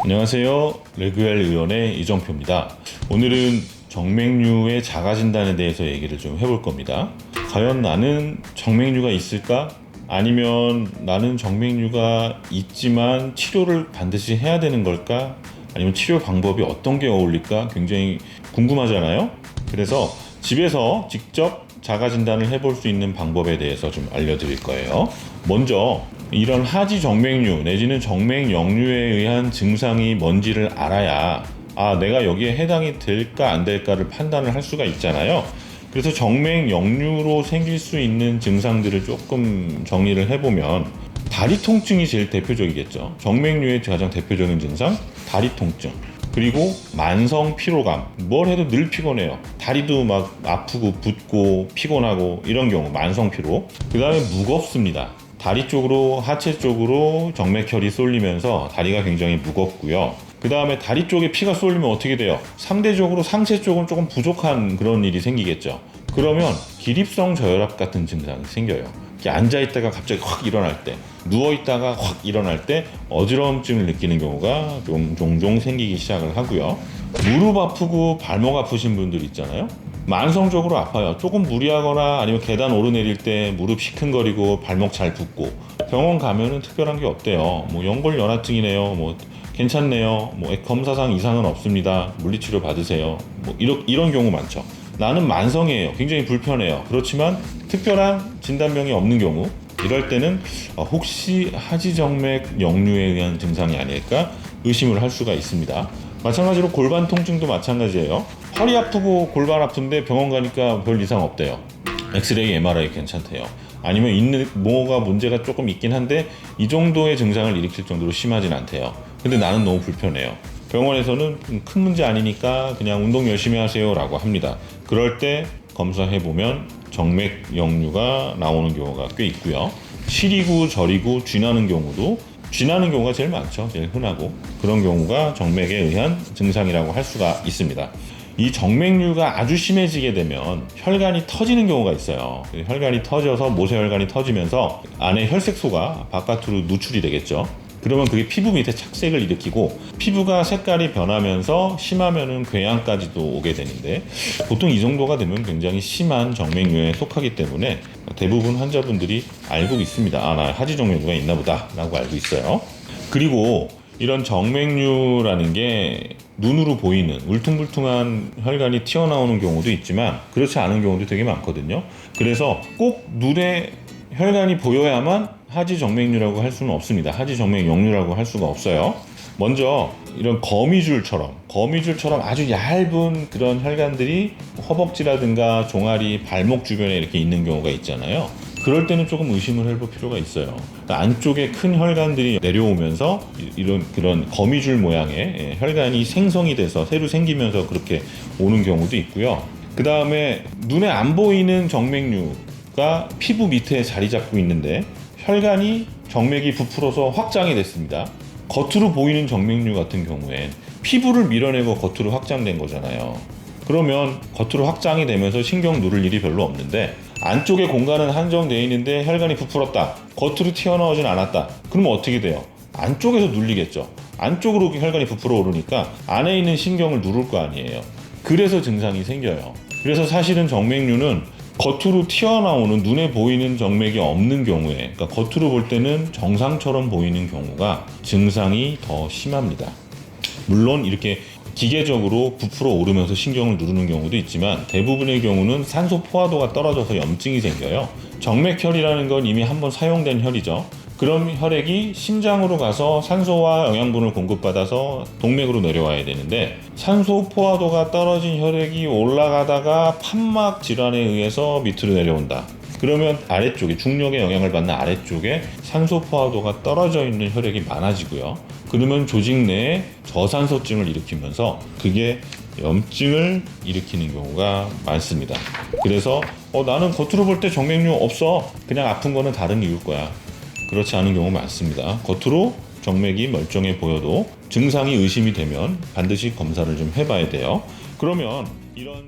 안녕하세요. 레그웰 의원의 이정표입니다. 오늘은 정맥류의 자가 진단에 대해서 얘기를 좀 해볼 겁니다. 과연 나는 정맥류가 있을까? 아니면 나는 정맥류가 있지만 치료를 반드시 해야 되는 걸까? 아니면 치료 방법이 어떤 게 어울릴까? 굉장히 궁금하잖아요. 그래서 집에서 직접 자가 진단을 해볼 수 있는 방법에 대해서 좀 알려드릴 거예요. 먼저 이런 하지 정맥류 내지는 정맥 역류에 의한 증상이 뭔지를 알아야 내가 여기에 해당이 될까 안 될까를 판단을 할 수가 있잖아요. 그래서 정맥 역류로 생길 수 있는 증상들을 조금 정리를 해보면 다리 통증이 제일 대표적이겠죠. 정맥류의 가장 대표적인 증상, 다리 통증. 그리고 만성 피로감. 뭘 해도 늘 피곤해요. 다리도 막 아프고 붓고 피곤하고 이런 경우 만성 피로. 그 다음에 무겁습니다. 다리 쪽으로 하체 쪽으로 정맥혈이 쏠리면서 다리가 굉장히 무겁고요. 그 다음에 다리 쪽에 피가 쏠리면 어떻게 돼요? 상대적으로 상체 쪽은 조금 부족한 그런 일이 생기겠죠. 그러면 기립성 저혈압 같은 증상이 생겨요. 이렇게 앉아있다가 갑자기 확 일어날 때, 누워있다가 확 일어날 때 어지러움증을 느끼는 경우가 좀 종종 생기기 시작을 하고요. 무릎 아프고 발목 아프신 분들 있잖아요. 만성적으로 아파요. 조금 무리하거나 아니면 계단 오르내릴 때 무릎 시큰거리고 발목 잘 붓고 병원 가면은 특별한 게 없대요. 뭐 연골연화증이네요. 뭐 괜찮네요. 뭐 검사상 이상은 없습니다. 물리치료 받으세요. 뭐 이런 경우 많죠. 나는 만성이에요. 굉장히 불편해요. 그렇지만 특별한 진단명이 없는 경우, 이럴 때는 혹시 하지정맥 역류에 의한 증상이 아닐까 의심을 할 수가 있습니다. 마찬가지로 골반 통증도 마찬가지예요. 허리 아프고 골반 아픈데 병원 가니까 별 이상 없대요. 엑스레이, MRI 괜찮대요. 아니면 있는 뭐가 문제가 조금 있긴 한데 이 정도의 증상을 일으킬 정도로 심하진 않대요. 근데 나는 너무 불편해요. 병원에서는 큰 문제 아니니까 그냥 운동 열심히 하세요 라고 합니다. 그럴 때 검사해보면 정맥 역류가 나오는 경우가 꽤 있고요. 시리고 저리고 쥐나는 경우가 제일 많죠. 제일 흔하고 그런 경우가 정맥에 의한 증상이라고 할 수가 있습니다. 이 정맥류가 아주 심해지게 되면 혈관이 터지는 경우가 있어요. 혈관이 터져서 모세혈관이 터지면서 안에 혈색소가 바깥으로 누출이 되겠죠. 그러면 그게 피부 밑에 착색을 일으키고 피부가 색깔이 변하면서 심하면은 궤양까지도 오게 되는데, 보통 이 정도가 되면 굉장히 심한 정맥류에 속하기 때문에 대부분 환자분들이 알고 있습니다. 나 하지 정맥류가 있나 보다 라고 알고 있어요. 그리고 이런 정맥류라는 게 눈으로 보이는 울퉁불퉁한 혈관이 튀어나오는 경우도 있지만 그렇지 않은 경우도 되게 많거든요. 그래서 꼭 눈에 혈관이 보여야만 하지 정맥류라고 할 수는 없습니다. 하지 정맥 역류라고 할 수가 없어요. 먼저 이런 거미줄처럼 아주 얇은 그런 혈관들이 허벅지라든가 종아리, 발목 주변에 이렇게 있는 경우가 있잖아요. 그럴 때는 조금 의심을 해볼 필요가 있어요. 그러니까 안쪽에 큰 혈관들이 내려오면서 그런 거미줄 모양의 혈관이 생성이 돼서 새로 생기면서 그렇게 오는 경우도 있고요. 그 다음에 눈에 안 보이는 정맥류가 피부 밑에 자리 잡고 있는데 혈관이 정맥이 부풀어서 확장이 됐습니다. 겉으로 보이는 정맥류 같은 경우엔 피부를 밀어내고 겉으로 확장된 거잖아요. 그러면 겉으로 확장이 되면서 신경 누를 일이 별로 없는데 안쪽의 공간은 한정되어 있는데 혈관이 부풀었다. 겉으로 튀어나오진 않았다. 그러면 어떻게 돼요? 안쪽에서 눌리겠죠. 안쪽으로 혈관이 부풀어 오르니까 안에 있는 신경을 누를 거 아니에요. 그래서 증상이 생겨요. 그래서 사실은 정맥류는 겉으로 튀어나오는 눈에 보이는 정맥이 없는 경우에, 그러니까 겉으로 볼 때는 정상처럼 보이는 경우가 증상이 더 심합니다. 물론 이렇게 기계적으로 부풀어 오르면서 신경을 누르는 경우도 있지만 대부분의 경우는 산소 포화도가 떨어져서 염증이 생겨요. 정맥혈이라는 건 이미 한번 사용된 혈이죠. 그럼 혈액이 심장으로 가서 산소와 영양분을 공급받아서 동맥으로 내려와야 되는데 산소 포화도가 떨어진 혈액이 올라가다가 판막 질환에 의해서 밑으로 내려온다. 그러면 아래쪽에 중력의 영향을 받는 아래쪽에 산소 포화도가 떨어져 있는 혈액이 많아지고요. 그러면 조직 내에 저산소증을 일으키면서 그게 염증을 일으키는 경우가 많습니다. 그래서 나는 겉으로 볼 때 정맥류 없어. 그냥 아픈 거는 다른 이유일 거야. 그렇지 않은 경우 많습니다. 겉으로 정맥이 멀쩡해 보여도 증상이 의심이 되면 반드시 검사를 좀 해봐야 돼요. 그러면 이런